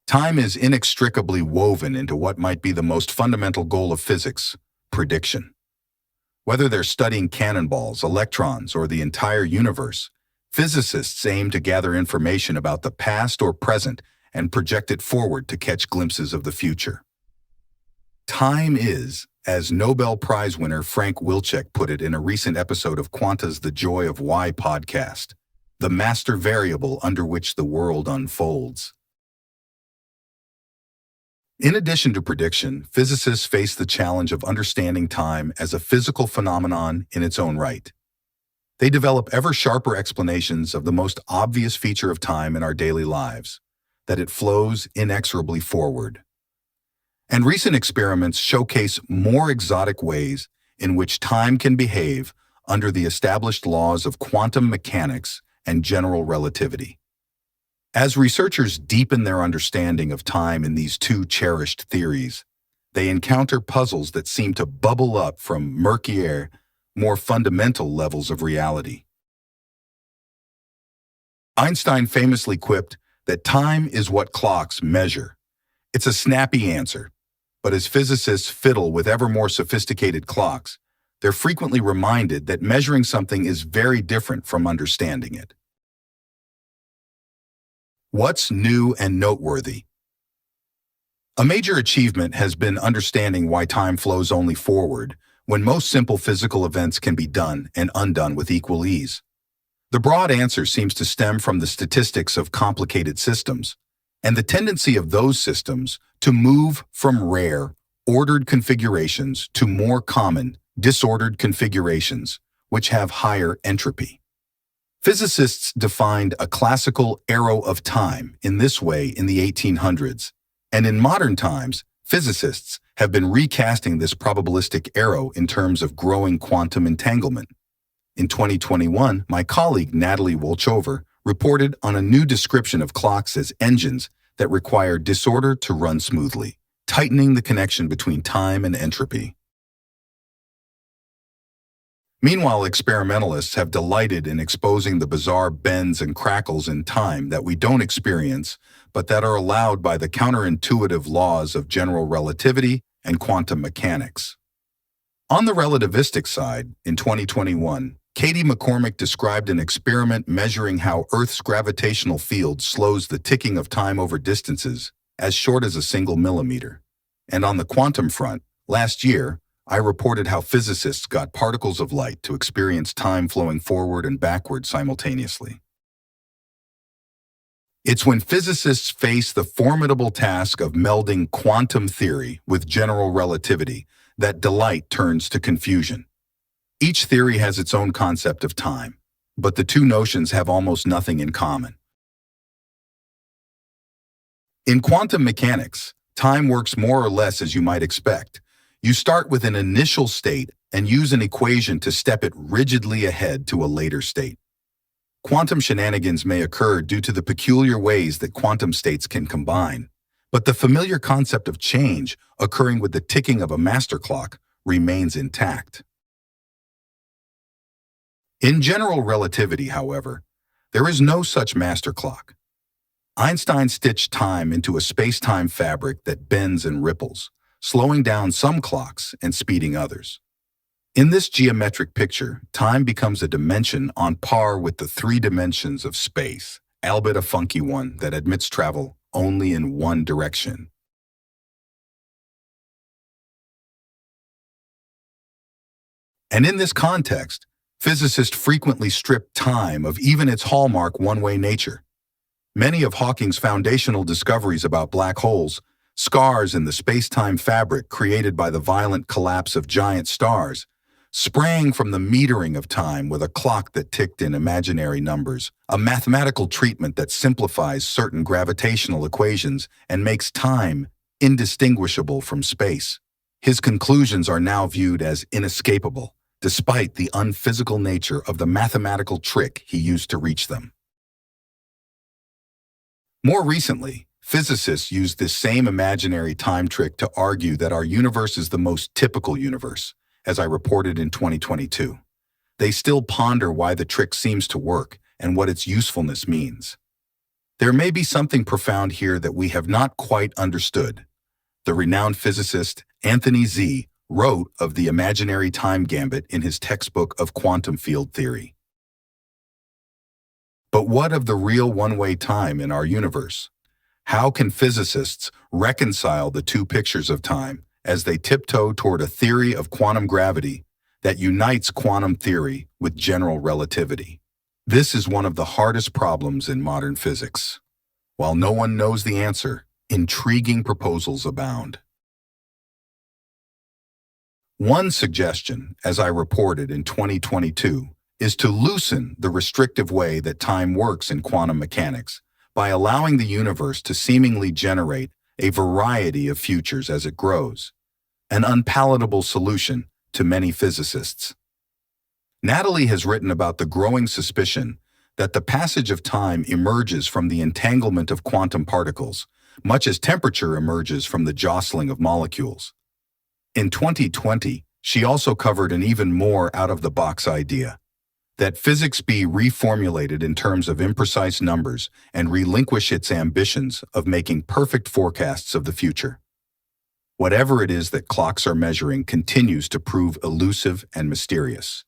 Time is inextricably woven into what might be the most fundamental goal of physics, prediction. Whether they're studying cannonballs, electrons, or the entire universe, physicists aim to gather information about the past or present and project it forward to catch glimpses of the future. Time is, as Nobel Prize winner Frank Wilczek put it in a recent episode of Quanta's The Joy of Why podcast, the master variable under which the world unfolds. In addition to prediction, physicists face the challenge of understanding time as a physical phenomenon in its own right. They develop ever sharper explanations of the most obvious feature of time in our daily lives, that it flows inexorably forward. And recent experiments showcase more exotic ways in which time can behave under the established laws of quantum mechanics and general relativity. As researchers deepen their understanding of time in these two cherished theories, they encounter puzzles that seem to bubble up from murkier, more fundamental levels of reality. Einstein famously quipped that time is what clocks measure. It's a snappy answer, but as physicists fiddle with ever more sophisticated clocks, they're frequently reminded that measuring something is very different from understanding it. What's new and noteworthy? A major achievement has been understanding why time flows only forward, when most simple physical events can be done and undone with equal ease. The broad answer seems to stem from the statistics of complicated systems, and the tendency of those systems to move from rare, ordered configurations to more common, disordered configurations, which have higher entropy. Physicists defined a classical arrow of time in this way in the 1800s, and in modern times, physicists have been recasting this probabilistic arrow in terms of growing quantum entanglement. In 2021, my colleague Natalie Wolchover reported on a new description of clocks as engines that require disorder to run smoothly, tightening the connection between time and entropy. Meanwhile, experimentalists have delighted in exposing the bizarre bends and crackles in time that we don't experience, but that are allowed by the counterintuitive laws of general relativity and quantum mechanics. On the relativistic side, in 2021, Katie McCormick described an experiment measuring how Earth's gravitational field slows the ticking of time over distances as short as a single millimeter. And on the quantum front, last year, I reported how physicists got particles of light to experience time flowing forward and backward simultaneously. It's when physicists face the formidable task of melding quantum theory with general relativity that delight turns to confusion. Each theory has its own concept of time, but the two notions have almost nothing in common. In quantum mechanics, time works more or less as you might expect. You start with an initial state and use an equation to step it rigidly ahead to a later state. Quantum shenanigans may occur due to the peculiar ways that quantum states can combine, but the familiar concept of change occurring with the ticking of a master clock remains intact. In general relativity, however, there is no such master clock. Einstein stitched time into a space-time fabric that bends and ripples, slowing down some clocks and speeding others. In this geometric picture, time becomes a dimension on par with the three dimensions of space, albeit a funky one that admits travel only in one direction. And in this context, physicists frequently strip time of even its hallmark one-way nature. Many of Hawking's foundational discoveries about black holes, scars in the space-time fabric created by the violent collapse of giant stars, sprang from the metering of time with a clock that ticked in imaginary numbers, a mathematical treatment that simplifies certain gravitational equations and makes time indistinguishable from space. His conclusions are now viewed as inescapable, despite the unphysical nature of the mathematical trick he used to reach them. More recently, physicists used this same imaginary time trick to argue that our universe is the most typical universe, as I reported in 2022. They still ponder why the trick seems to work and what its usefulness means. There may be something profound here that we have not quite understood. The renowned physicist Anthony Z wrote of the imaginary time gambit in his textbook of quantum field theory. But what of the real one-way time in our universe? How can physicists reconcile the two pictures of time as they tiptoe toward a theory of quantum gravity that unites quantum theory with general relativity? This is one of the hardest problems in modern physics. While no one knows the answer, intriguing proposals abound. One suggestion, as I reported in 2022, is to loosen the restrictive way that time works in quantum mechanics by allowing the universe to seemingly generate a variety of futures as it grows, an unpalatable solution to many physicists. Natalie has written about the growing suspicion that the passage of time emerges from the entanglement of quantum particles, much as temperature emerges from the jostling of molecules. In 2020, she also covered an even more out-of-the-box idea, that physics be reformulated in terms of imprecise numbers and relinquish its ambitions of making perfect forecasts of the future. Whatever it is that clocks are measuring continues to prove elusive and mysterious.